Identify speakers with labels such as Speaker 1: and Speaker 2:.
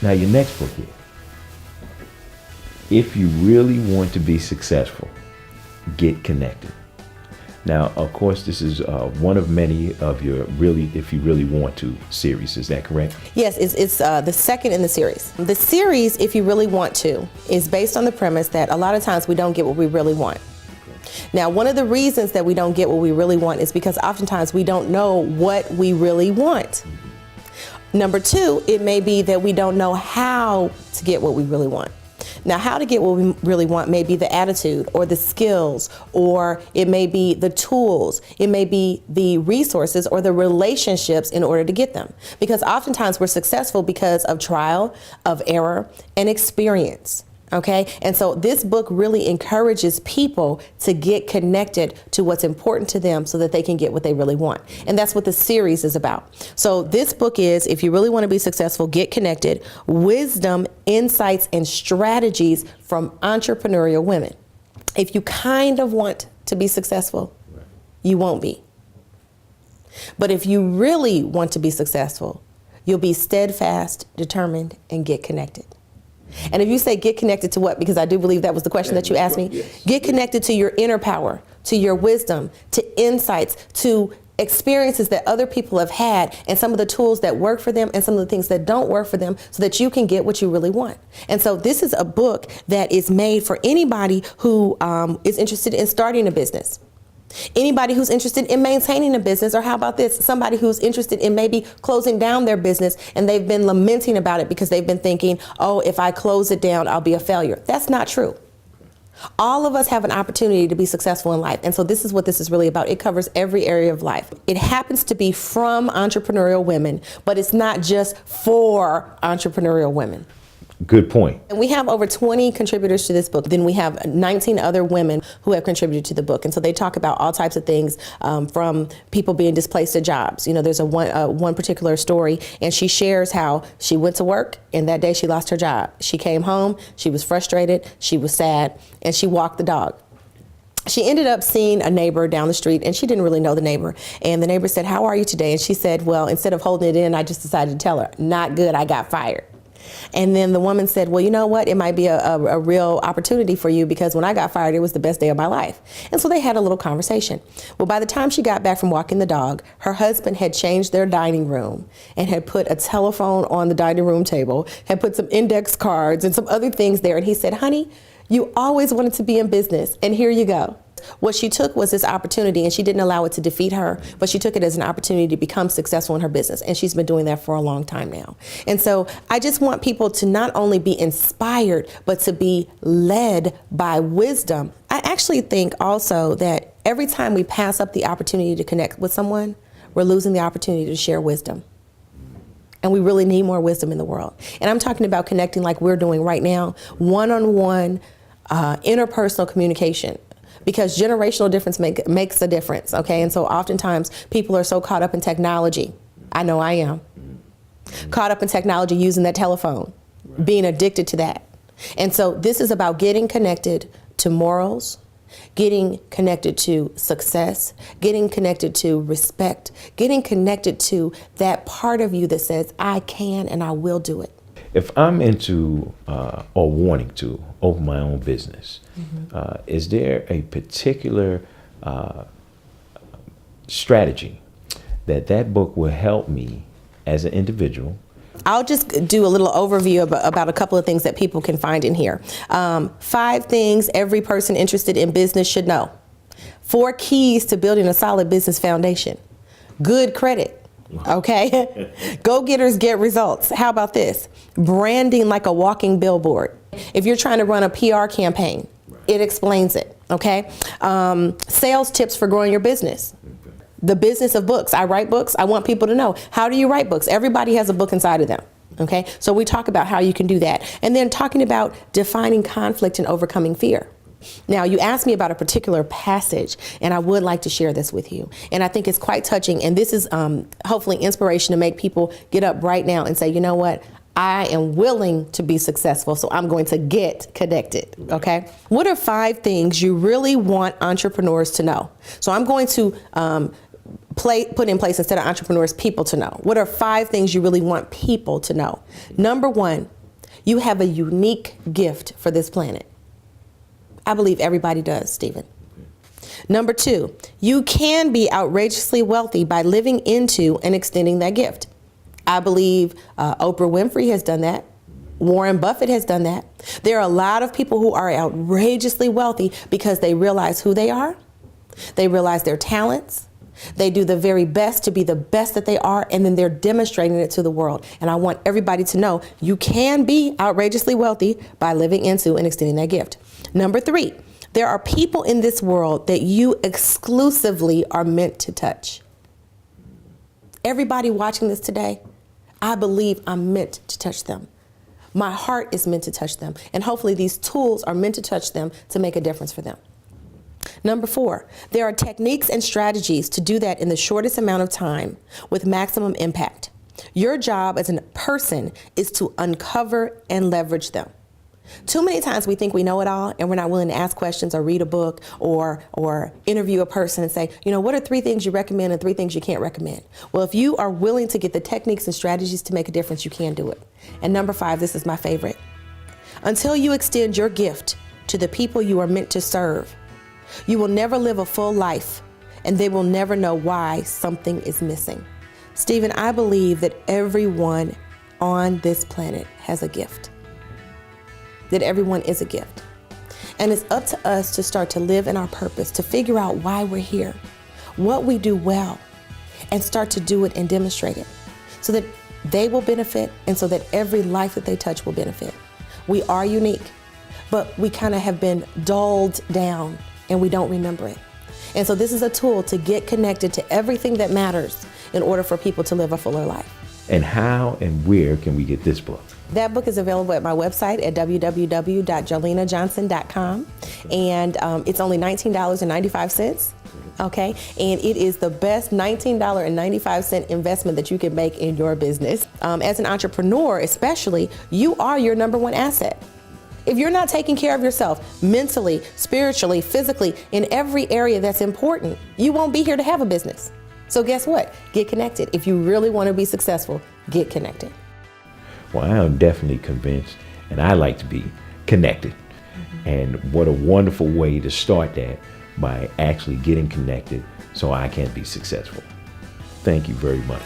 Speaker 1: Now your next book here. If you really want to be successful, get connected. Now, of course, this is one of many of your really, if you really want to series. Is that correct?
Speaker 2: Yes, it's the second in the series. The series, If You Really Want To, is based on the premise that a lot of times we don't get what we really want. Now, one of the reasons that we don't get what we really want is because oftentimes we don't know what we really want. Number two, it may be that we don't know how to get what we really want. Now, how to get what we really want may be the attitude or the skills, or it may be the tools, it may be the resources or the relationships in order to get them. Because oftentimes we're successful because of trial, of error, and experience. Okay, and so this book really encourages people to get connected to what's important to them so that they can get what they really want. And that's what the series is about. So this book is, If You Really Want to Be Successful, Get Connected, Wisdom, Insights, and Strategies from Entrepreneurial Women. If you kind of want to be successful, you won't be. But if you really want to be successful, you'll be steadfast, determined, and get connected. And if you say get connected to what, because I do believe that was the question that you asked me,
Speaker 1: yes.
Speaker 2: Get connected to your inner power, to your wisdom, to insights, to experiences that other people have had, and some of the tools that work for them and some of the things that don't work for them, so that you can get what you really want. And so this is a book that is made for anybody who is interested in starting a business. Anybody who's interested in maintaining a business, or how about this, somebody who's interested in maybe closing down their business and they've been lamenting about it because they've been thinking, oh, if I close it down, I'll be a failure. That's not true. All of us have an opportunity to be successful in life. And so this is what this is really about. It covers every area of life. It happens to be from entrepreneurial women, but it's not just for entrepreneurial women.
Speaker 1: Good point.
Speaker 2: And we have over 20 contributors to this book. Then we have 19 other women who have contributed to the book. And so they talk about all types of things, from people being displaced to jobs. You know, there's one particular story, and she shares how she went to work and that day she lost her job. She came home, she was frustrated, she was sad, and she walked the dog. She ended up seeing a neighbor down the street, and she didn't really know the neighbor. And the neighbor said, "How are you today?" And she said, "Well, instead of holding it in, I just decided to tell her, not good, I got fired." And then the woman said, "Well, you know what? It might be a real opportunity for you, because when I got fired, it was the best day of my life." And so they had a little conversation. Well, by the time she got back from walking the dog, her husband had changed their dining room and had put a telephone on the dining room table, had put some index cards and some other things there. And he said, "Honey, you always wanted to be in business, and here you go." What she took was this opportunity, and she didn't allow it to defeat her, but she took it as an opportunity to become successful in her business. And she's been doing that for a long time now. And so I just want people to not only be inspired, but to be led by wisdom. I actually think also that every time we pass up the opportunity to connect with someone, we're losing the opportunity to share wisdom. And we really need more wisdom in the world. And I'm talking about connecting like we're doing right now, one-on-one, interpersonal communication. Because generational difference makes a difference, okay? And so oftentimes people are so caught up in technology. I know I am. Caught up in technology, using that telephone, being addicted to that. And so this is about getting connected to morals, getting connected to success, getting connected to respect, getting connected to that part of you that says, I can and I will do it.
Speaker 1: If I'm into or wanting to open my own business, is there a particular strategy that book will help me as an individual?
Speaker 2: I'll just do a little overview about a couple of things that people can find in here. 5 things every person interested in business should know. 4 keys to building a solid business foundation. Good credit. Okay. Go-getters get results. How about this? Branding like a walking billboard. If you're trying to run a PR campaign, it explains it. Okay. Sales tips for growing your business. The business of books. I write books. I want people to know, how do you write books? Everybody has a book inside of them. Okay. So we talk about how you can do that. And then talking about defining conflict and overcoming fear. Now, you asked me about a particular passage, and I would like to share this with you. And I think it's quite touching. And this is hopefully inspiration to make people get up right now and say, you know what? I am willing to be successful, so I'm going to get connected. Okay. What are 5 things you really want entrepreneurs to know? So I'm going to put in place instead of entrepreneurs, people to know? What are 5 things you really want people to know? Number 1, you have a unique gift for this planet. I believe everybody does, Stephen. Number 2, you can be outrageously wealthy by living into and extending that gift. I believe Oprah Winfrey has done that. Warren Buffett has done that. There are a lot of people who are outrageously wealthy because they realize who they are. They realize their talents. They do the very best to be the best that they are, and then they're demonstrating it to the world. And I want everybody to know you can be outrageously wealthy by living into and extending that gift. Number 3, there are people in this world that you exclusively are meant to touch. Everybody watching this today, I believe I'm meant to touch them. My heart is meant to touch them. And hopefully these tools are meant to touch them to make a difference for them. Number 4, there are techniques and strategies to do that in the shortest amount of time with maximum impact. Your job as a person is to uncover and leverage them. Too many times we think we know it all and we're not willing to ask questions or read a book or interview a person and say, what are 3 things you recommend and 3 things you can't recommend? Well, if you are willing to get the techniques and strategies to make a difference, you can do it. And number 5, this is my favorite. Until you extend your gift to the people you are meant to serve, you will never live a full life and they will never know why something is missing. Stephen, I believe that everyone on this planet has a gift. That everyone is a gift. And it's up to us to start to live in our purpose, to figure out why we're here, what we do well, and start to do it and demonstrate it so that they will benefit and so that every life that they touch will benefit. We are unique, but we kind of have been dulled down and we don't remember it. And so this is a tool to get connected to everything that matters in order for people to live a fuller life.
Speaker 1: And how and where can we get this book?
Speaker 2: That book is available at my website at www.jolenajohnson.com. And it's only $19.95. Okay. And it is the best $19.95 investment that you can make in your business. As an entrepreneur, especially, you are your number 1 asset. If you're not taking care of yourself mentally, spiritually, physically, in every area that's important, you won't be here to have a business. So guess what? Get connected. If you really want to be successful, get connected.
Speaker 1: Well, I am definitely convinced, and I like to be connected. And what a wonderful way to start that by actually getting connected so I can be successful. Thank you very much.